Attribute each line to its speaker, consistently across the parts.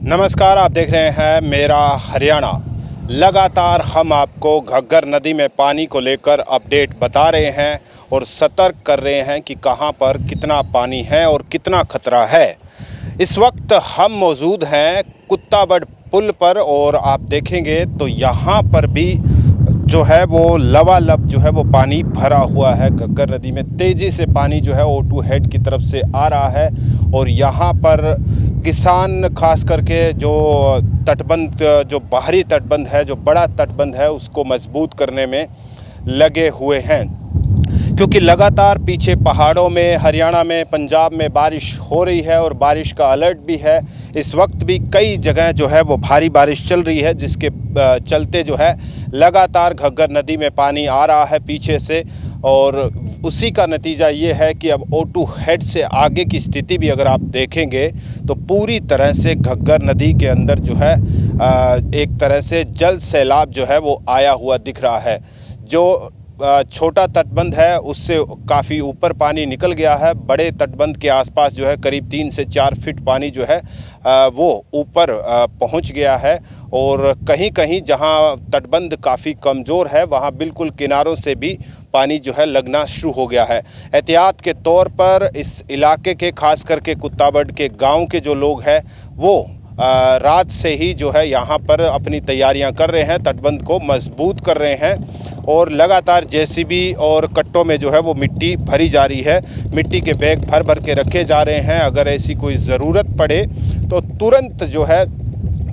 Speaker 1: नमस्कार, आप देख रहे हैं मेरा हरियाणा। लगातार हम आपको घग्गर नदी में पानी को लेकर अपडेट बता रहे हैं और सतर्क कर रहे हैं कि कहां पर कितना पानी है और कितना खतरा है। इस वक्त हम मौजूद हैं कुत्ताबड़ पुल पर और आप देखेंगे तो यहां पर भी जो है वो लबालब जो है वो पानी भरा हुआ है। घग्गर नदी में तेज़ी से पानी जो है O2 हेड की तरफ से आ रहा है और यहाँ पर किसान खास करके जो तटबंध, जो बाहरी तटबंध है, जो बड़ा तटबंध है, उसको मजबूत करने में लगे हुए हैं, क्योंकि लगातार पीछे पहाड़ों में, हरियाणा में, पंजाब में बारिश हो रही है और बारिश का अलर्ट भी है। इस वक्त भी कई जगह जो है वो भारी बारिश चल रही है, जिसके चलते जो है लगातार घग्गर नदी में पानी आ रहा है पीछे से। और उसी का नतीजा ये है कि अब O2 हेड से आगे की स्थिति भी अगर आप देखेंगे तो पूरी तरह से घग्गर नदी के अंदर जो है एक तरह से जल सैलाब जो है वो आया हुआ दिख रहा है। जो छोटा तटबंध है उससे काफ़ी ऊपर पानी निकल गया है। बड़े तटबंध के आसपास जो है करीब 3 से 4 फीट पानी जो है वो ऊपर पहुंच गया है और कहीं कहीं जहां तटबंध काफ़ी कमज़ोर है वहां बिल्कुल किनारों से भी पानी जो है लगना शुरू हो गया है। एहतियात के तौर पर इस इलाके के, खास करके कुत्ताबड़ के गांव के जो लोग हैं वो रात से ही जो है यहाँ पर अपनी तैयारियां कर रहे हैं, तटबंध को मजबूत कर रहे हैं और लगातार JCB और कट्टों में जो है वो मिट्टी भरी जा रही है। मिट्टी के बैग भर भर के रखे जा रहे हैं। अगर ऐसी कोई ज़रूरत पड़े तो तुरंत जो है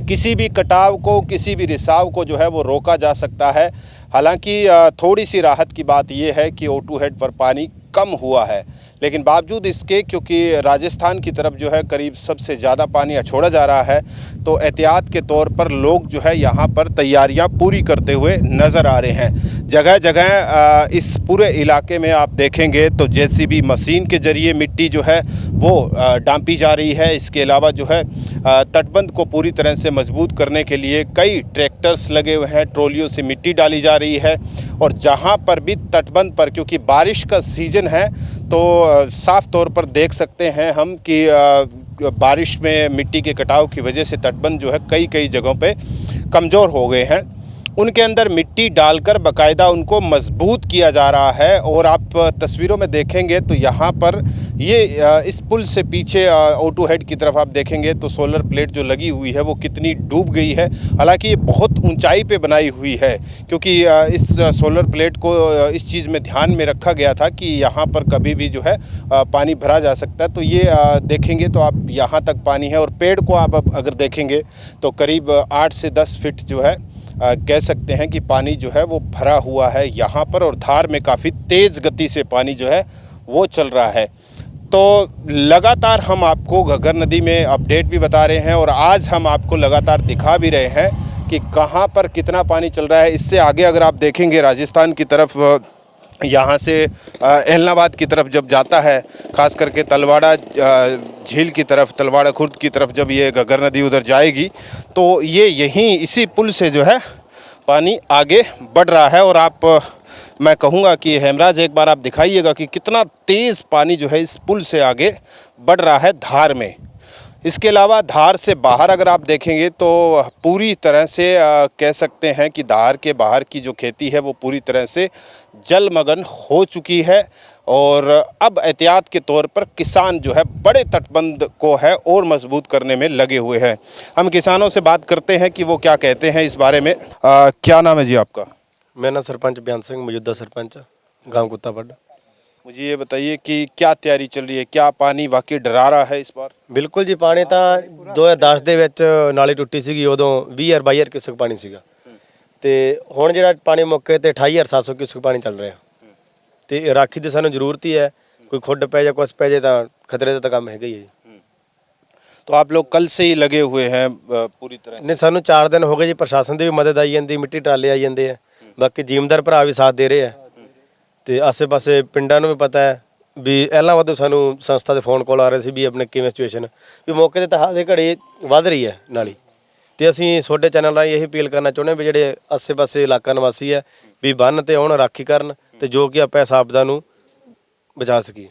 Speaker 1: किसी भी कटाव को, किसी भी रिसाव को जो है वो रोका जा सकता है। हालांकि थोड़ी सी राहत की बात यह है कि O2 हेड पर पानी कम हुआ है, लेकिन बावजूद इसके क्योंकि राजस्थान की तरफ जो है करीब सबसे ज़्यादा पानी छोड़ा जा रहा है, तो एहतियात के तौर पर लोग जो है यहाँ पर तैयारियाँ पूरी करते हुए नज़र आ रहे हैं। जगह जगह इस पूरे इलाके में आप देखेंगे तो JCB मशीन के ज़रिए मिट्टी जो है वो डांपी जा रही है। इसके अलावा जो है तटबंध को पूरी तरह से मजबूत करने के लिए कई ट्रैक्टर्स लगे हुए हैं, ट्रॉलियों से मिट्टी डाली जा रही है। और जहाँ पर भी तटबंध पर, क्योंकि बारिश का सीज़न है, तो साफ तौर पर देख सकते हैं हम कि बारिश में मिट्टी के कटाव की वजह से तटबंध जो है कई जगहों पे कमज़ोर हो गए हैं। उनके अंदर मिट्टी डालकर बाकायदा उनको मजबूत किया जा रहा है। और आप तस्वीरों में देखेंगे तो यहाँ पर ये इस पुल से पीछे O2 हेड की तरफ आप देखेंगे तो सोलर प्लेट जो लगी हुई है वो कितनी डूब गई है। हालांकि ये बहुत ऊंचाई पे बनाई हुई है, क्योंकि इस सोलर प्लेट को इस चीज़ में ध्यान में रखा गया था कि यहाँ पर कभी भी जो है पानी भरा जा सकता है। तो ये देखेंगे तो आप यहाँ तक पानी है और पेड़ को आप अगर देखेंगे तो करीब 8 से 10 फीट जो है कह सकते हैं कि पानी जो है वो भरा हुआ है यहाँ पर। और धार में काफ़ी तेज़ गति से पानी जो है वो चल रहा है। तो लगातार हम आपको घग्गर नदी में अपडेट भी बता रहे हैं और आज हम आपको लगातार दिखा भी रहे हैं कि कहाँ पर कितना पानी चल रहा है। इससे आगे अगर आप देखेंगे राजस्थान की तरफ, यहाँ से एलनाबाद की तरफ जब जाता है, खास करके तलवाड़ा झील की तरफ, तलवाड़ा खुर्द की तरफ जब ये घग्गर नदी उधर जाएगी तो ये यहीं इसी पुल से जो है पानी आगे बढ़ रहा है। और आप, मैं कहूँगा कि हेमराज एक बार आप दिखाइएगा कि कितना तेज़ पानी जो है इस पुल से आगे बढ़ रहा है धार में। इसके अलावा धार से बाहर अगर आप देखेंगे तो पूरी तरह से कह सकते हैं कि धार के बाहर की जो खेती है वो पूरी तरह से जलमग्न हो चुकी है। और अब एहतियात के तौर पर किसान जो है बड़े तटबंध को है और मजबूत करने में लगे हुए हैं। हम किसानों से बात करते हैं कि वो क्या कहते हैं इस बारे में। क्या नाम है जी आपका?
Speaker 2: मेरा नाम सरपंच बयान सिंह, मौजूदा सरपंच गांव कुत्ताबड़।
Speaker 1: मुझे ये बताइए कि क्या तैयारी चल रही है, क्या पानी वाकई डरा रहा है इस बार?
Speaker 2: बिल्कुल जी, पानी ਤਾਂ 2010 ਦੇ ਵਿੱਚ ਨਾਲੀ ਟੁੱਟੀ ਸੀਗੀ, ਉਦੋਂ 20,000-22,000 ਕਿਊਸਕ ਪਾਣੀ ਸੀਗਾ ਤੇ ਹੁਣ ਜਿਹੜਾ ਪਾਣੀ ਮੌਕੇ ਤੇ 28,700 ਕਿਊਸਕ ਪਾਣੀ ਚੱਲ ਰਿਹਾ ਤੇ ਰਾਖੀ ਦੀ ਸਾਨੂੰ ਜ਼ਰੂਰਤ ਹੀ ਹੈ। ਕੋਈ ਖੁੱਡ ਪੈ ਜਾ ਕੁਛ ਪੈ ਜੇ ਤਾਂ ਖਤਰੇ ਦਾ ਤਾਂ ਕੰਮ ਹੈਗਾ ਹੀ ਹੈ ਜੀ।
Speaker 1: तो आप लोग कल से ही लगे हुए हैं पूरी तरह से?
Speaker 2: नहीं, ਸਾਨੂੰ 4 दिन ਹੋ ਗਏ ਜੀ। ਪ੍ਰਸ਼ਾਸਨ ਦੀ ਵੀ ਮਦਦ ਆਈ ਜਾਂਦੀ, ਮਿੱਟੀ ਟਰਾਲੇ ਆਈ ਜਾਂਦੇ ਆ, ਬਾਕੀ ਜ਼ਿਮੀਂਦਾਰ ਭਰਾ ਵੀ ਸਾਥ ਦੇ ਰਹੇ ਆ ਤੇ ਆਸੇ-ਪਾਸੇ ਪਿੰਡਾਂ ਨੂੰ ਵੀ ਪਤਾ ਹੈ ਵੀ ਪਹਿਲਾਂ ਵਾਧੂ ਸਾਨੂੰ ਸੰਸਥਾ ਦੇ ਫੋਨ ਕਾਲ ਆ ਰਹੇ ਸੀ ਵੀ ਆਪਣੇ ਕਿਵੇਂ ਸਿਚੁਏਸ਼ਨ, ਵੀ ਮੌਕੇ ਤੇ ਤਾਂ ਹਾਲ ਦੇ ਘੜੀ ਵੱਧ ਰਹੀ ਹੈ ਨਾਲੀ। ਤੇ ਅਸੀਂ ਤੁਹਾਡੇ ਚੈਨਲ ਰਾਹੀਂ ਇਹੀ ਅਪੀਲ ਕਰਨਾ ਚਾਹੁੰਦੇ ਵੀ ਜਿਹੜੇ ਆਸੇ-ਪਾਸੇ ਇਲਾਕਾ ਨਿਵਾਸੀ ਹੈ ਵੀ ਬੰਨ੍ਹ ਤੇ ਆਉਣ, ਰਾਖੀ ਕਰਨ ਤੇ ਜੋ ਕਿ ਆਪਾਂ ਇਸ ਆਪਦਾ ਨੂੰ ਬਚਾ ਸਕੀਏ।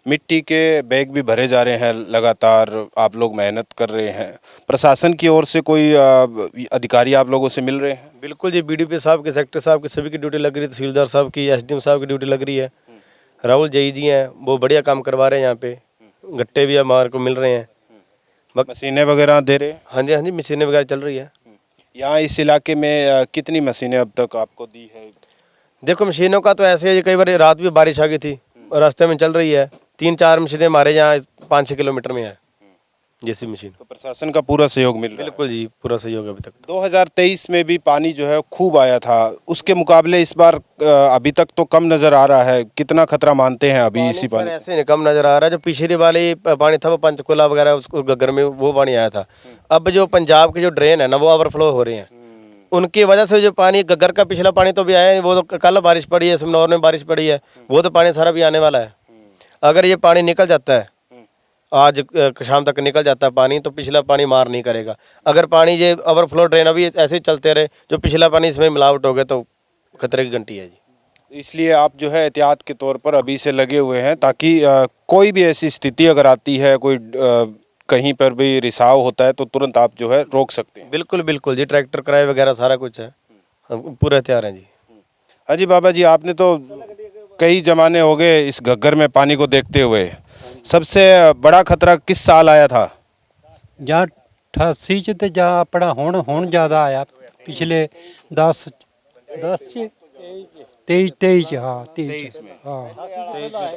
Speaker 1: मिट्टी के बैग भी भरे जा रहे हैं, लगातार आप लोग मेहनत कर रहे हैं। प्रशासन की ओर से कोई अधिकारी आप लोगों से मिल रहे हैं?
Speaker 2: बिल्कुल जी, बीडीपी साहब की, सेक्टर साहब की, सभी की ड्यूटी लग रही है, तहसीलदार साहब की, एसडीएम साहब की ड्यूटी लग रही है। राहुल जई जी हैं, वो बढ़िया काम करवा रहे हैं यहाँ पे। गट्टे भी हमारे को मिल रहे हैं।
Speaker 1: मशीनें वगैरह दे रहे हैं?
Speaker 2: हाँ जी, हाँ जी, मशीनें वगैरह चल रही है।
Speaker 1: यहाँ इस इलाके में कितनी मशीनें अब तक आपको दी है?
Speaker 2: देखो मशीनों का तो ऐसे है, कई बार रात भी बारिश आ गई थी और रास्ते में चल रही है। 3-4 मशीनें हमारे यहाँ 5-6 किलोमीटर में है जैसी मशीन।
Speaker 1: तो प्रशासन का पूरा सहयोग मिल रहा है?
Speaker 2: बिल्कुल जी, पूरा सहयोग है अभी तक।
Speaker 1: 2023 में भी पानी जो है खूब आया था, उसके मुकाबले इस बार अभी तक तो कम नजर आ रहा है। कितना खतरा मानते हैं अभी इसी पानी से?
Speaker 2: ऐसे नहीं कम नजर आ रहा है। जो पिछली वाली पानी था वो पंचकुला वगैरह उसको गग्गर में वो पानी आया था। अब जो पंजाब के जो ड्रेन है ना वो ओवरफ्लो हो रहे हैं, उनकी वजह से जो पानी गग्गर का पिछला पानी तो भी आया है। वो तो कल बारिश पड़ी है, समनौर में बारिश पड़ी है, वो तो पानी सारा भी आने वाला है। अगर ये पानी निकल जाता है, आज शाम तक निकल जाता है पानी, तो पिछला पानी मार नहीं करेगा। अगर पानी ये ओवरफ्लो ड्रेन अभी ऐसे ही चलते रहे, जो पिछला पानी इसमें मिलावट हो गया तो खतरे की घंटी है जी।
Speaker 1: इसलिए आप जो है एहतियात के तौर पर अभी से लगे हुए हैं, ताकि कोई भी ऐसी स्थिति अगर आती है, कोई कहीं पर भी रिसाव होता है, तो तुरंत आप जो है रोक सकते हैं।
Speaker 2: बिल्कुल बिल्कुल जी, ट्रैक्टर किराए वगैरह सारा कुछ है, हम पूरे तैयार हैं जी।
Speaker 1: हाँ जी बाबा जी, आपने तो कई जमाने हो गए इस घग्गर में पानी को देखते हुए। सबसे बड़ा खतरा किस साल आया था?
Speaker 3: ਜਾਂ 88 ਚ ਤੇ ਜਾਂ ਆਪਣਾ ਹੁਣ ਜ਼ਿਆਦਾ ਆਇਆ ਪਿਛਲੇ 10 ਚ 23 ਚ ਹਾਂ 23 ਚ ਹਾਂ।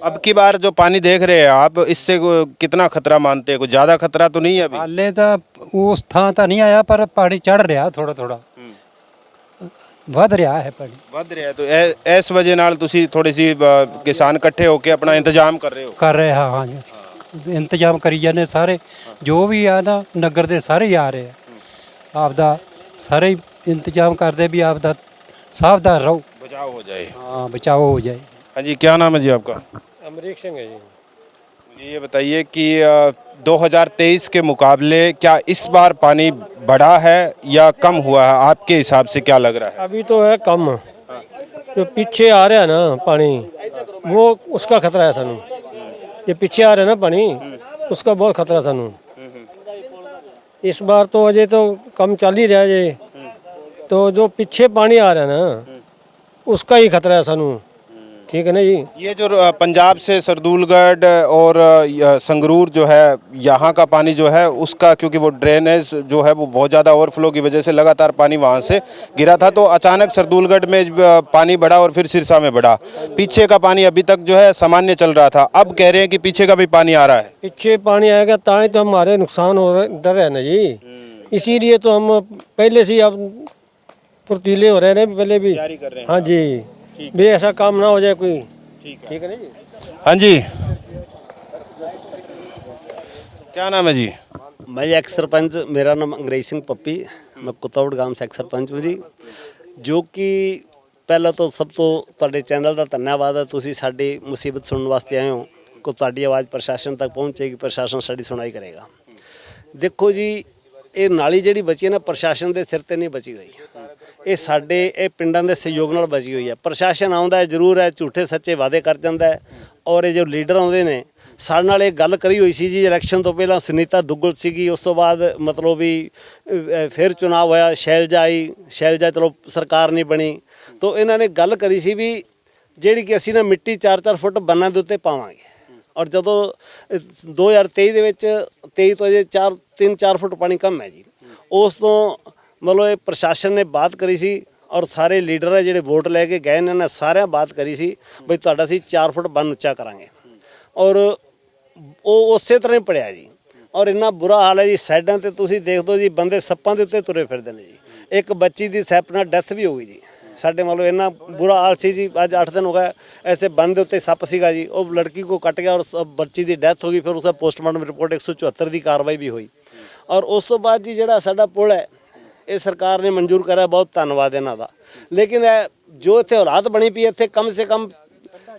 Speaker 1: अब की बार जो पानी देख रहे हैं आप, इससे कितना खतरा मानते हैं? कुछ ज्यादा खतरा तो नहीं है अभी?
Speaker 3: ਹਾਲੇ ਤਾਂ ਉਸ ਥਾਂ ਤਾਂ ਨਹੀਂ ਆਇਆ ਪਰ ਪਾਣੀ ਚੜ ਰਿਹਾ ਥੋੜਾ ਵੱਧ ਰਿਹਾ ਹੈ ਪਾਣੀ।
Speaker 1: ਵੱਧ ਰਿਹਾ तो ਇਸ ਵਜ੍ਹਾ ਨਾਲ ਤੁਸੀਂ ਥੋੜੀ ਸੀ ਕਿਸਾਨ ਇਕੱਠੇ ਹੋ ਕੇ ਆਪਣਾ ਇੰਤਜ਼ਾਮ ਕਰ ਰਹੇ ਹੋ?
Speaker 3: ਕਰ ਰਹੇ ਹਾਂ ਹਾਂ ਜੀ, ਇੰਤਜ਼ਾਮ ਕਰੀ ਜਾਂਦੇ ਸਾਰੇ, ਜੋ ਵੀ ਆ ਨਾ ਨਗਰ ਦੇ ਸਾਰੇ ਹੀ ਆ ਰਹੇ ਆ, ਆਪਦਾ ਸਾਰੇ ਹੀ ਇੰਤਜ਼ਾਮ ਕਰਦੇ ਵੀ ਆਪਦਾ ਸਾਵਧਾਨ ਰਹੋ,
Speaker 1: बचाव हो जाए।
Speaker 3: हाँ बचाव हो जाए।
Speaker 1: हाँ जी, क्या नाम है जी आपका?
Speaker 2: अमरीक सिंह है जी।
Speaker 1: मुझे ये बताइए कि 2023 के मुकाबले क्या इस बार पानी बढ़ा है या कम हुआ है? आपके हिसाब से क्या लग रहा है?
Speaker 4: अभी तो है कम, जो पीछे आ रहा है ना पानी वो उसका खतरा है सानू। ये पीछे आ रहा है ना पानी उसका बहुत खतरा है सानू। इस बार तो अजय तो कम चल ही रहा है ये, तो जो पीछे पानी आ रहा है ना उसका ही खतरा है सानू। ठीक है ना जी।
Speaker 1: ये जो पंजाब से सरदूलगढ़ और संगरूर जो है, यहाँ का पानी जो है उसका, क्योंकि वो ड्रेनेज जो है वो बहुत ज़्यादा ओवरफ्लो की वजह से लगातार पानी वहाँ से गिरा था, तो अचानक सरदूलगढ़ में पानी बढ़ा और फिर सिरसा में बढ़ा। पीछे का पानी अभी तक जो है सामान्य चल रहा था, अब कह रहे हैं कि पीछे का भी पानी आ रहा है।
Speaker 4: पीछे पानी आएगा ताई तो हमारे नुकसान हो रहा डर है ना जी। इसीलिए तो हम पहले से ही अब फुर्तीले हो रहे हैं पहले भी।
Speaker 1: तैयारी कर रहे हैं।
Speaker 4: हाँ जी, भी ऐसा काम ना हो जाए कोई। ठीक है ना जी।
Speaker 1: हाँ जी, क्या नाम है जी?
Speaker 5: मैं एक्स सरपंच, मेरा नाम अंग्रेज सिंह पप्पी, मैं कुतौड़ गांव से एक्स सरपंच हूँ जी। जो कि ਪਹਿਲਾਂ ਤੋਂ ਸਭ ਤੋਂ ਤੁਹਾਡੇ ਚੈਨਲ ਦਾ ਧੰਨਵਾਦ ਹੈ, ਤੁਸੀਂ ਸਾਡੀ ਮੁਸੀਬਤ ਸੁਣਨ ਵਾਸਤੇ ਆਏ ਹੋ ਕਿ ਤੁਹਾਡੀ ਆਵਾਜ਼ ਪ੍ਰਸ਼ਾਸਨ ਤੱਕ ਪਹੁੰਚੇਗੀ, ਪ੍ਰਸ਼ਾਸਨ ਸਾਡੀ ਸੁਣਾਈ ਕਰੇਗਾ। ਦੇਖੋ ਜੀ, ਇਹ ਨਾਲੀ ਜਿਹੜੀ ਬਚੀ ਹੈ ਨਾ ਪ੍ਰਸ਼ਾਸਨ ਦੇ ਸਿਰ ਤੇ ਨਹੀਂ ਬਚੀ ਹੋਈ, ਇਹ ਸਾਡੇ ਇਹ ਪਿੰਡਾਂ ਦੇ ਸਹਿਯੋਗ ਨਾਲ ਬਚੀ ਹੋਈ ਹੈ। ਪ੍ਰਸ਼ਾਸਨ ਆਉਂਦਾ ਹੈ ਜ਼ਰੂਰ ਹੈ, ਝੂਠੇ ਸੱਚੇ ਵਾਅਦੇ ਕਰ ਜਾਂਦਾ ਹੈ, ਔਰ ਇਹ ਜੋ ਲੀਡਰ ਆਉਂਦੇ ਨੇ ਸਾਡੇ ਨਾਲ ਇਹ ਗੱਲ ਕਰੀ ਹੋਈ ਸੀ ਜੀ। ਇਲੈਕਸ਼ਨ ਤੋਂ ਪਹਿਲਾਂ ਸੁਨੀਤਾ ਦੁੱਗਲ ਸੀਗੀ, ਉਸ ਤੋਂ ਬਾਅਦ ਮਤਲਬ ਵੀ ਫਿਰ ਚੁਣਾਵ ਹੋਇਆ, ਸ਼ੈਲਜਾ ਆਈ, ਸ਼ੈਲਜਾ ਚਲੋ ਸਰਕਾਰ ਨਹੀਂ ਬਣੀ, ਤਾਂ ਇਹਨਾਂ ਨੇ ਗੱਲ ਕਰੀ ਸੀ ਵੀ ਜਿਹੜੀ ਕਿ ਅਸੀਂ ਨਾ ਮਿੱਟੀ 4-4 ਫੁੱਟ ਬੰਨਾਂ ਦੇ ਉੱਤੇ ਪਾਵਾਂਗੇ। ਔਰ ਜਦੋਂ 2023 ਦੇ ਵਿੱਚ 23 ਤੋਂ ਅਜੇ 3-4 ਫੁੱਟ ਪਾਣੀ ਕਮ ਹੈ ਜੀ। ਉਸ ਤੋਂ ਮਤਲਬ ਇਹ ਪ੍ਰਸ਼ਾਸਨ ਨੇ ਬਾਤ ਕਰੀ ਸੀ, ਔਰ ਸਾਰੇ ਲੀਡਰ ਹੈ ਜਿਹੜੇ ਵੋਟ ਲੈ ਕੇ ਗਏ ਨੇ ਇਹਨਾਂ ਸਾਰਿਆਂ ਬਾਤ ਕਰੀ ਸੀ ਬਈ ਤੁਹਾਡਾ ਅਸੀਂ 4 ਫੁੱਟ ਬੰਨ ਉੱਚਾ ਕਰਾਂਗੇ, ਔਰ ਉਹ ਉਸੇ ਤਰ੍ਹਾਂ ਹੀ ਪੜਿਆ ਜੀ। ਔਰ ਇੰਨਾ ਬੁਰਾ ਹਾਲ ਹੈ ਜੀ, ਸਾਈਡਾਂ ਤੇ ਤੁਸੀਂ ਦੇਖ ਦੋ ਜੀ, ਬੰਦੇ ਸੱਪਾਂ ਦੇ ਉੱਤੇ ਤੁਰੇ ਫਿਰਦੇ ਨੇ ਜੀ। ਇੱਕ ਬੱਚੀ ਦੀ ਸੱਪ ਨਾਲ ਡੈਥ ਵੀ ਹੋ ਗਈ ਜੀ ਸਾਡੇ, ਮਤਲਬ ਇੰਨਾ ਬੁਰਾ ਹਾਲ ਸੀ ਜੀ। ਅੱਜ 8 ਦਿਨ ਹੋ ਗਏ, ਐਸੇ ਬੰਨ ਦੇ ਉੱਤੇ ਸੱਪ ਸੀਗਾ ਜੀ, ਉਹ ਲੜਕੀ ਕੋ ਕੱਟ ਗਿਆ ਔਰ ਬੱਚੀ ਦੀ ਡੈਥ ਹੋ ਗਈ। ਫਿਰ ਉਸਦਾ ਪੋਸਟਮਾਰਟਮ ਰਿਪੋਰਟ 174 ਦੀ ਕਾਰਵਾਈ ਵੀ ਹੋਈ। ਔਰ ਉਸ ਤੋਂ ਬਾਅਦ ਜੀ ਜਿਹੜਾ ਸਾਡਾ ਪੁਲ ਹੈ ਇਹ ਸਰਕਾਰ ਨੇ ਮਨਜ਼ੂਰ ਕਰਿਆ, ਬਹੁਤ ਧੰਨਵਾਦ ਇਹਨਾਂ ਦਾ। ਲੇਕਿਨ ਇਹ ਜੋ ਇੱਥੇ ਹਾਲਾਤ ਬਣੀ ਪਈ, ਇੱਥੇ ਕਮ ਸੇ ਕਮ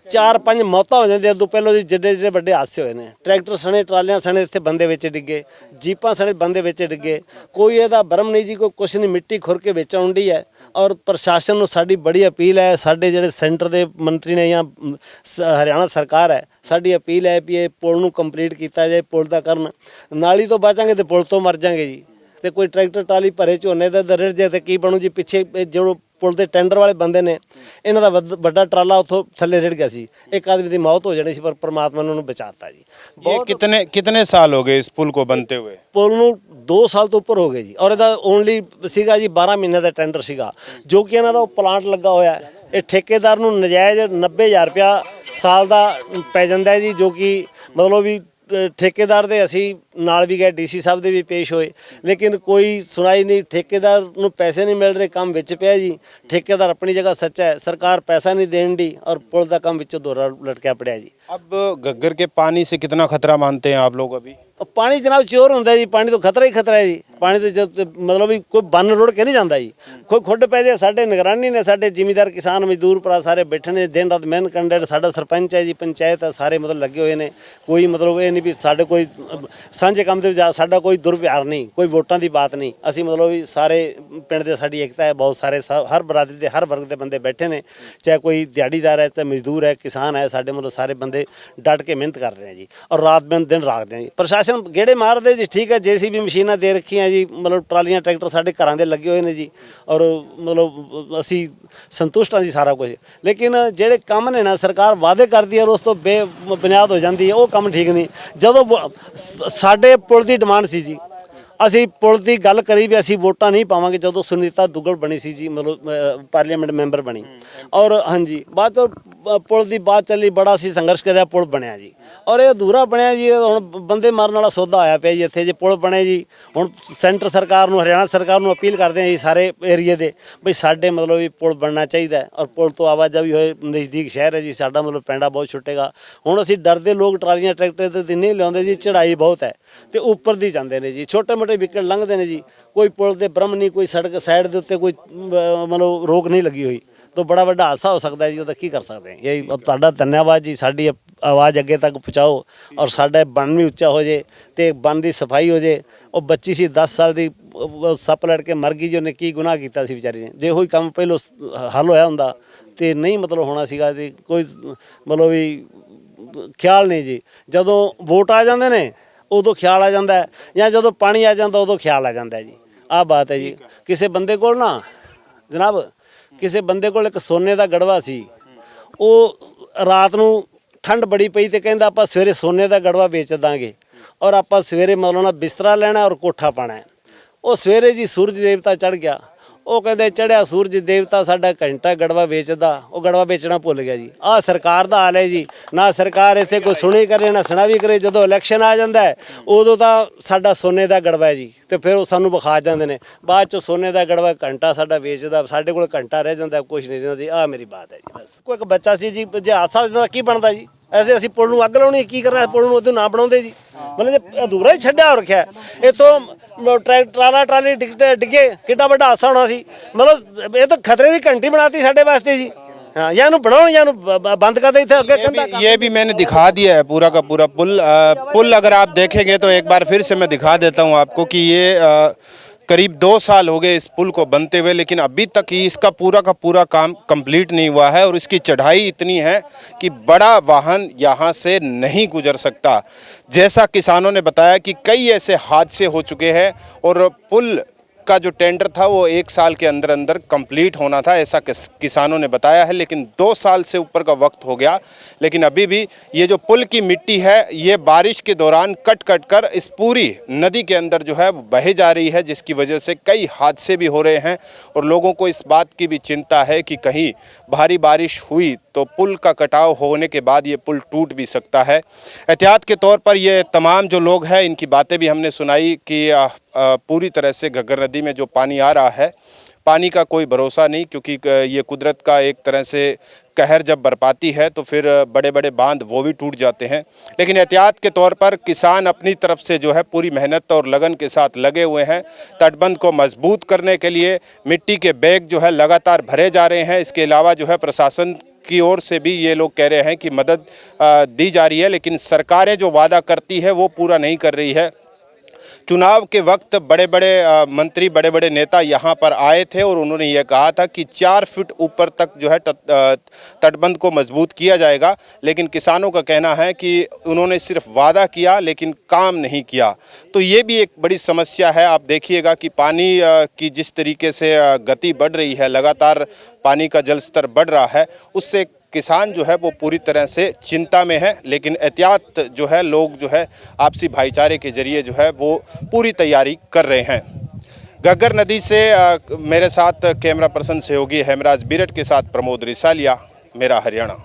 Speaker 5: 4-5 ਮੌਤਾਂ ਹੋ ਜਾਂਦੀਆਂ ਤੋਂ ਪਹਿਲਾਂ ਜੀ। ਜਿਹੜੇ ਵੱਡੇ ਹਾਦਸੇ ਹੋਏ ਨੇ, ਟਰੈਕਟਰ ਸਣੇ, ਟਰਾਲੀਆਂ ਸਣੇ, ਇੱਥੇ ਬੰਦੇ ਵਿੱਚ ਡਿੱਗੇ, ਜੀਪਾਂ ਸਣੇ ਬੰਦੇ ਵਿੱਚ ਡਿੱਗੇ। ਕੋਈ ਇਹਦਾ ਬਰਮ ਨਹੀਂ ਜੀ, ਕੋਈ ਕੁਛ ਨਹੀਂ, ਮਿੱਟੀ ਖੁਰ ਕੇ ਵਿੱਚ ਆਉਂਦੀ ਹੈ। ਔਰ ਪ੍ਰਸ਼ਾਸਨ ਨੂੰ ਸਾਡੀ ਬੜੀ ਅਪੀਲ ਹੈ, ਸਾਡੇ ਜਿਹੜੇ ਸੈਂਟਰ ਦੇ ਮੰਤਰੀ ਨੇ ਜਾਂ ਹਰਿਆਣਾ ਸਰਕਾਰ ਹੈ, ਸਾਡੀ ਅਪੀਲ ਹੈ ਵੀ ਇਹ ਪੁਲ ਨੂੰ ਕੰਪਲੀਟ ਕੀਤਾ ਜਾਏ। ਪੁਲ ਦਾ ਕਰਨ ਨਾਲੀ ਤੋਂ ਬਚਾਂਗੇ ਤੇ ਪੁਲ ਤੋਂ ਮਰ ਜਾਾਂਗੇ ਜੀ। ਤੇ ਕੋਈ ਟਰੈਕਟਰ ਟਰਾਲੀ ਭਰੇ ਝੋਨੇ ਦਾ ਦਰੜ ਜੇ ਤੇ ਕੀ ਬਣੂ ਜੀ। ਪਿੱਛੇ ਜੋ ਪੁਲ ਦੇ ਟੈਂਡਰ ਵਾਲੇ ਬੰਦੇ ਨੇ, ਇਹਨਾਂ ਦਾ ਵੱਡਾ ਟਰਾਲਾ ਉੱਥੋਂ ਥੱਲੇ ਰਿੜ ਗਿਆ ਸੀ, ਇੱਕ ਆਦਮੀ ਦੀ ਮੌਤ ਹੋ ਜਾਣੀ ਸੀ, ਪਰ ਪ੍ਰਮਾਤਮਾ ਨੇ ਉਹਨੂੰ ਬਚਾਤਾ ਜੀ।
Speaker 1: ये कितने साल हो गए इस पुल को बनते हुए?
Speaker 5: ਪੁਲ ਨੂੰ 2 ਸਾਲ ਤੋਂ ਉੱਪਰ ਹੋ ਗਏ ਜੀ। ਔਰ ਇਹਦਾ ਓਨਲੀ ਸੀਗਾ ਜੀ 12 ਮਹੀਨੇ ਦਾ ਟੈਂਡਰ ਸੀਗਾ, ਜੋ ਕਿ ਇਹਨਾਂ ਦਾ ਉਹ ਪਲਾਂਟ ਲੱਗਾ ਹੋਇਆ ਹੈ। ਇਹ ਠੇਕੇਦਾਰ ਨੂੰ ਨਜਾਇਜ਼ 90,000 ਰੁਪਇਆ ਸਾਲ ਦਾ ਪੈ ਜਾਂਦਾ ਹੈ ਜੀ, ਜੋ ਕਿ ਮਤਲਬ ਵੀ ਠੇਕੇਦਾਰ ਦੇ ਅਸੀਂ ਨਾਲ ਵੀ ਗਏ, ਡੀਸੀ ਸਾਹਿਬ ਦੇ ਵੀ ਪੇਸ਼ ਹੋਏ, ਲੇਕਿਨ ਕੋਈ ਸੁਣਾਈ ਨਹੀਂ। ਠੇਕੇਦਾਰ ਨੂੰ ਪੈਸੇ ਨਹੀਂ ਮਿਲ ਰਹੇ, ਕੰਮ ਵਿੱਚ ਪਿਆ ਜੀ। ਠੇਕੇਦਾਰ ਆਪਣੀ ਜਗ੍ਹਾ ਸੱਚਾ ਹੈ, ਸਰਕਾਰ ਪੈਸਾ ਨਹੀਂ ਦੇਣ ਦੀ, ਔਰ ਪੁਲ ਦਾ ਕੰਮ ਵਿੱਚੋਂ ਦੋਰਾ ਲਟਕਿਆ ਪੜਿਆ ਜੀ।
Speaker 1: अब घग्गर के पानी से कितना खतरा मानते हैं आप लोग अभी?
Speaker 5: ਪਾਣੀ ਜਨਾਬ ਚੋਰ ਹੁੰਦਾ ਜੀ, ਪਾਣੀ ਤੋਂ ਖਤਰਾ ਹੀ ਖਤਰਾ ਹੈ ਜੀ। ਪਾਣੀ ਤੋਂ ਜਦ ਮਤਲਬ ਵੀ ਕੋਈ ਬੰਨ ਰੋੜ ਕੇ ਨਹੀਂ ਜਾਂਦਾ ਜੀ, ਕੋਈ ਖੁੱਡ ਪੈ ਜਾਏ। ਸਾਡੇ ਨਿਗਰਾਨੀ ਨੇ, ਸਾਡੇ ਜ਼ਿਮੀਂਦਾਰ ਕਿਸਾਨ ਮਜ਼ਦੂਰ ਭਰਾ ਸਾਰੇ ਬੈਠੇ ਨੇ, ਦਿਨ ਰਾਤ ਮਿਹਨਤ ਕਰਨ ਦੇ। ਸਾਡਾ ਸਰਪੰਚ ਹੈ ਜੀ, ਪੰਚਾਇਤ ਹੈ, ਸਾਰੇ ਮਤਲਬ ਲੱਗੇ ਹੋਏ ਨੇ। ਕੋਈ ਮਤਲਬ ਇਹ ਨਹੀਂ ਵੀ ਸਾਡੇ ਕੋਈ ਸਾਂਝੇ ਕੰਮ ਦੇ ਵਿੱਚ ਸਾਡਾ ਕੋਈ ਦੁਰਵਿਹਾਰ ਨਹੀਂ, ਕੋਈ ਵੋਟਾਂ ਦੀ ਬਾਤ ਨਹੀਂ। ਅਸੀਂ ਮਤਲਬ ਵੀ ਸਾਰੇ ਪਿੰਡ ਦੇ ਸਾਡੀ ਏਕਤਾ ਹੈ, ਬਹੁਤ ਸਾਰੇ ਹਰ ਬਰਾਦਰੀ ਦੇ ਹਰ ਵਰਗ ਦੇ ਬੰਦੇ ਬੈਠੇ ਨੇ, ਚਾਹੇ ਕੋਈ ਦਿਹਾੜੀਦਾਰ ਹੈ, ਚਾਹੇ ਮਜ਼ਦੂਰ ਹੈ, ਕਿਸਾਨ ਹੈ। ਸਾਡੇ ਮਤਲਬ ਸਾਰੇ ਬੰਦੇ ਡਟ ਕੇ ਮਿਹਨਤ ਕਰ ਰਹੇ ਆ ਜੀ, ਔਰ ਰਾਤ ਦਿਨ ਰਾਖਦੇ ਆ ਜੀ। ਪ੍ਰਸ਼ਾਸਨ ਗੇੜੇ ਮਾਰਦੇ ਜੀ, ਠੀਕ ਹੈ, JCB ਮਸ਼ੀਨਾਂ ਦੇ ਰੱਖੀਆਂ ਜੀ, ਮਤਲਬ ਟਰਾਲੀਆਂ ਟਰੈਕਟਰ ਸਾਡੇ ਘਰਾਂ ਦੇ ਲੱਗੇ ਹੋਏ ਨੇ ਜੀ, ਔਰ ਮਤਲਬ ਅਸੀਂ ਸੰਤੁਸ਼ਟ ਹਾਂ ਜੀ ਸਾਰਾ ਕੁਝ। ਲੇਕਿਨ ਜਿਹੜੇ ਕੰਮ ਨੇ ਨਾ, ਸਰਕਾਰ ਵਾਅਦੇ ਕਰਦੀ ਹੈ ਔਰ ਉਸ ਤੋਂ ਬੇਬੁਨਿਆਦ ਹੋ ਜਾਂਦੀ ਹੈ, ਉਹ ਕੰਮ ਠੀਕ ਨਹੀਂ। ਜਦੋਂ ਸਾਡੇ ਪੁਲ ਦੀ ਡਿਮਾਂਡ ਸੀ ਜੀ, ਅਸੀਂ ਪੁਲ ਦੀ ਗੱਲ ਕਰੀ ਵੀ ਅਸੀਂ ਵੋਟਾਂ ਨਹੀਂ ਪਾਵਾਂਗੇ, ਜਦੋਂ ਸੁਨੀਤਾ ਦੁੱਗਲ ਬਣੀ ਸੀ ਜੀ, ਮਤਲਬ ਪਾਰਲੀਮੈਂਟ ਮੈਂਬਰ ਬਣੀ। ਔਰ ਹਾਂਜੀ, ਬਾਅਦ ਤੋਂ ਪੁਲ ਦੀ ਬਾਤ ਚੱਲੀ, ਬੜਾ ਅਸੀਂ ਸੰਘਰਸ਼ ਕਰਿਆ, ਪੁਲ ਬਣਿਆ ਜੀ। ਔਰ ਇਹ ਅਧੂਰਾ ਬਣਿਆ ਜੀ, ਹੁਣ ਬੰਦੇ ਮਾਰਨ ਵਾਲਾ ਸੌਦਾ ਹੋਇਆ ਪਿਆ ਜੀ ਇੱਥੇ। ਜੇ ਪੁਲ ਬਣੇ ਜੀ, ਹੁਣ ਸੈਂਟਰ ਸਰਕਾਰ ਨੂੰ, ਹਰਿਆਣਾ ਸਰਕਾਰ ਨੂੰ ਅਪੀਲ ਕਰਦੇ ਹਾਂ ਜੀ ਸਾਰੇ ਏਰੀਏ ਦੇ, ਬਈ ਸਾਡੇ ਮਤਲਬ ਵੀ ਪੁਲ ਬਣਨਾ ਚਾਹੀਦਾ ਹੈ। ਔਰ ਪੁਲ ਤੋਂ ਆਵਾਜਾਈ ਹੋਏ, ਨਜ਼ਦੀਕ ਸ਼ਹਿਰ ਹੈ ਜੀ ਸਾਡਾ, ਮਤਲਬ ਪੈਂਡਾ ਬਹੁਤ ਛੁੱਟੇਗਾ। ਹੁਣ ਅਸੀਂ ਡਰਦੇ ਲੋਕ ਟਰਾਲੀਆਂ ਟਰੈਕਟਰ ਤੇ ਨਹੀਂ ਲਿਆਉਂਦੇ ਜੀ, ਚੜ੍ਹਾਈ ਬਹੁਤ ਹੈ ਤੇ ਉੱਪਰ ਦੀ ਜਾਂਦੇ ਨੇ ਜੀ, ਛੋਟੇ ਮੋਟੇ ਵਿਕਟ ਲੰਘਦੇ ਨੇ ਜੀ। ਕੋਈ ਪੁਲ ਦੇ ਬ੍ਰਹਮ ਨਹੀਂ, ਕੋਈ ਸੜਕ ਸਾਈਡ ਦੇ ਉੱਤੇ ਕੋਈ ਮਤਲਬ ਰੋਕ ਨਹੀਂ ਲੱਗੀ ਹੋਈ, ਤਾਂ ਬੜਾ ਵੱਡਾ ਹਾਦਸਾ ਹੋ ਸਕਦਾ ਹੈ ਜੀ। ਉਹਦਾ ਕੀ ਕਰ ਸਕਦੇ ਹਾਂ। ਇਹ ਤੁਹਾਡਾ ਧੰਨਵਾਦ ਜੀ, ਸਾਡੀ ਆਵਾਜ਼ ਅੱਗੇ ਤੱਕ ਪਹੁੰਚਾਓ, ਔਰ ਸਾਡਾ ਬੰਨ ਵੀ ਉੱਚਾ ਹੋ ਜੇ ਤੇ ਬੰਨ ਦੀ ਸਫਾਈ ਹੋ ਜੇ। ਉਹ ਬੱਚੀ ਸੀ 10 ਸਾਲ ਦੀ, ਸੱਪ ਲੜ ਕੇ ਮਰ ਗਈ ਜੀ, ਉਹਨੇ ਕੀ ਗੁਨਾਹ ਕੀਤਾ ਸੀ ਵਿਚਾਰੀ ਨੇ। ਜੇ ਉਹੀ ਕੰਮ ਪਹਿਲੋਂ ਹੱਲ ਹੋਇਆ ਹੁੰਦਾ ਤੇ ਨਹੀਂ ਮਤਲਬ ਹੋਣਾ ਸੀਗਾ ਤੇ ਕੋਈ ਮਤਲਬ ਵੀ ਖਿਆਲ ਨਹੀਂ ਜੀ। ਜਦੋਂ ਵੋਟ ਆ ਜਾਂਦੇ ਨੇ ਉਦੋਂ ਖਿਆਲ ਆ ਜਾਂਦਾ ਹੈ, ਜਾਂ ਜਦੋਂ ਪਾਣੀ ਆ ਜਾਂਦਾ ਉਦੋਂ ਖਿਆਲ ਆ ਜਾਂਦਾ ਜੀ। ਆਹ ਬਾਤ ਹੈ ਜੀ। ਕਿਸੇ ਬੰਦੇ ਕੋਲ ਨਾ ਜਨਾਬ, ਕਿਸੇ ਬੰਦੇ ਕੋਲ ਇੱਕ ਸੋਨੇ ਦਾ ਗੜਵਾ ਸੀ। ਉਹ ਰਾਤ ਨੂੰ ਠੰਡ ਬੜੀ ਪਈ ਤੇ ਕਹਿੰਦਾ ਆਪਾਂ ਸਵੇਰੇ ਸੋਨੇ ਦਾ ਗੜਵਾ ਵੇਚ ਦਾਂਗੇ, ਔਰ ਆਪਾਂ ਸਵੇਰੇ ਮੌਲਾਨਾ ਬਿਸਤਰਾ ਲੈਣਾ ਔਰ ਕੋਠਾ ਪਾਣਾ। ਉਹ ਸਵੇਰੇ ਜੀ ਸੂਰਜ ਦੇਵਤਾ ਚੜ ਗਿਆ। ਉਹ ਕਹਿੰਦੇ ਚੜਿਆ ਸੂਰਜ ਦੇਵਤਾ ਸਾਡਾ ਘੰਟਾ ਗੜਵਾ ਵੇਚਦਾ, ਉਹ ਗੜਵਾ ਵੇਚਣਾ ਭੁੱਲ ਗਿਆ ਜੀ। ਆਹ ਸਰਕਾਰ ਦਾ ਹਾਲ ਹੈ ਜੀ। ਨਾ ਸਰਕਾਰ ਇੱਥੇ ਕੋਈ ਸੁਣੀ ਕਰੇ, ਨਾ ਸੁਣਾ ਵੀ ਕਰੇ। ਜਦੋਂ ਇਲੈਕਸ਼ਨ ਆ ਜਾਂਦਾ ਹੈ ਉਦੋਂ ਤਾਂ ਸਾਡਾ ਸੋਨੇ ਦਾ ਗੜਵਾ ਹੈ ਜੀ, ਤੇ ਫਿਰ ਉਹ ਸਾਨੂੰ ਵਿਖਾ ਜਾਂਦੇ ਨੇ। ਬਾਅਦ 'ਚੋਂ ਸੋਨੇ ਦਾ ਗੜਵਾ ਘੰਟਾ ਸਾਡਾ ਵੇਚਦਾ, ਸਾਡੇ ਕੋਲ ਘੰਟਾ ਰਹਿ ਜਾਂਦਾ, ਕੁਛ ਨਹੀਂ ਰਹਿੰਦਾ ਜੀ। ਆਹ ਮੇਰੀ ਬਾਤ ਹੈ ਜੀ। ਬਸ ਕੋਈ ਇੱਕ ਬੱਚਾ ਸੀ ਜੀ, ਜੇ ਹਾਦਸਾ ਹੋ ਜਾਂਦਾ ਕੀ ਬਣਦਾ ਜੀ। ਐਸੇ ਅਸੀਂ ਪੁਲ ਨੂੰ ਅੱਗ ਲਾਉਣੀ, ਕੀ ਕਰਨਾ, ਪੁਲ ਨੂੰ ਉਹਦੇ ਨਾ ਬਣਾਉਂਦੇ ਜੀ। ਮਤਲਬ ਜੇ ਅਧੂਰਾ ਹੀ ਛੱਡਿਆ ਹੋ ਰੱਖਿਆ। ਇੱਥੋਂ ਟਰਾਲਾ ਟਰਾਲੀ ਡਿੱਗੇ, ਕਿੱਡਾ ਵੱਡਾ ਹਾਦਸਾ ਹੋਣਾ ਸੀ। ਮਤਲਬ ਇਹ ਤਾਂ ਖਤਰੇ ਦੀ ਘੰਟੀ ਬਣਾਤੀ ਸਾਡੇ ਵਾਸਤੇ ਜੀ। हाँ, या नु बनाओ या नु बंद कर दे।
Speaker 1: ये भी मैंने दिखा दिया है पूरा का पूरा पुल अगर आप देखेंगे तो एक बार फिर से मैं दिखा देता हूँ आपको कि ये करीब 2 साल हो गए इस पुल को बनते हुए, लेकिन अभी तक इसका पूरा का पूरा काम कंप्लीट नहीं हुआ है। और इसकी चढ़ाई इतनी है कि बड़ा वाहन यहाँ से नहीं गुजर सकता। जैसा किसानों ने बताया कि कई ऐसे हादसे हो चुके हैं और पुल का जो टेंडर था वो 1 साल के अंदर अंदर कंप्लीट होना था, ऐसा किसानों ने बताया है। लेकिन 2 साल से ऊपर का वक्त हो गया, लेकिन अभी भी ये जो पुल की मिट्टी है ये बारिश के दौरान कट कर इस पूरी नदी के अंदर जो है बहे जा रही है, जिसकी वजह से कई हादसे भी हो रहे हैं। और लोगों को इस बात की भी चिंता है कि कहीं भारी बारिश हुई तो पुल का कटाव होने के बाद ये पुल टूट भी सकता है। एहतियात के तौर पर ये तमाम जो लोग हैं इनकी बातें भी हमने सुनाई कि पूरी तरह से घग्गर नदी में जो पानी आ रहा है, पानी का कोई भरोसा नहीं, क्योंकि ये कुदरत का एक तरह से कहर जब बरपाती है तो फिर बड़े बड़े बांध वो भी टूट जाते हैं। लेकिन एहतियात के तौर पर किसान अपनी तरफ से जो है पूरी मेहनत और लगन के साथ लगे हुए हैं। तटबंध को मजबूत करने के लिए मिट्टी के बैग जो है लगातार भरे जा रहे हैं। इसके अलावा जो है प्रशासन की ओर से भी ये लोग कह रहे हैं कि मदद दी जा रही है, लेकिन सरकारें जो वादा करती है वो पूरा नहीं कर रही है। चुनाव के वक्त बड़े बड़े मंत्री, बड़े बड़े नेता यहाँ पर आए थे और उन्होंने ये कहा था कि 4 फीट ऊपर तक जो है तटबंध को मजबूत किया जाएगा, लेकिन किसानों का कहना है कि उन्होंने सिर्फ वादा किया लेकिन काम नहीं किया। तो ये भी एक बड़ी समस्या है। आप देखिएगा कि पानी की जिस तरीके से गति बढ़ रही है, लगातार पानी का जल स्तर बढ़ रहा है, उससे किसान जो है वो पूरी तरह से चिंता में है। लेकिन एहतियात जो है लोग जो है आपसी भाईचारे के जरिए जो है वो पूरी तैयारी कर रहे हैं। घग्गर नदी से मेरे साथ कैमरा पर्सन सहयोगी हेमराज बिरट के साथ प्रमोद रिसालिया, मेरा हरियाणा।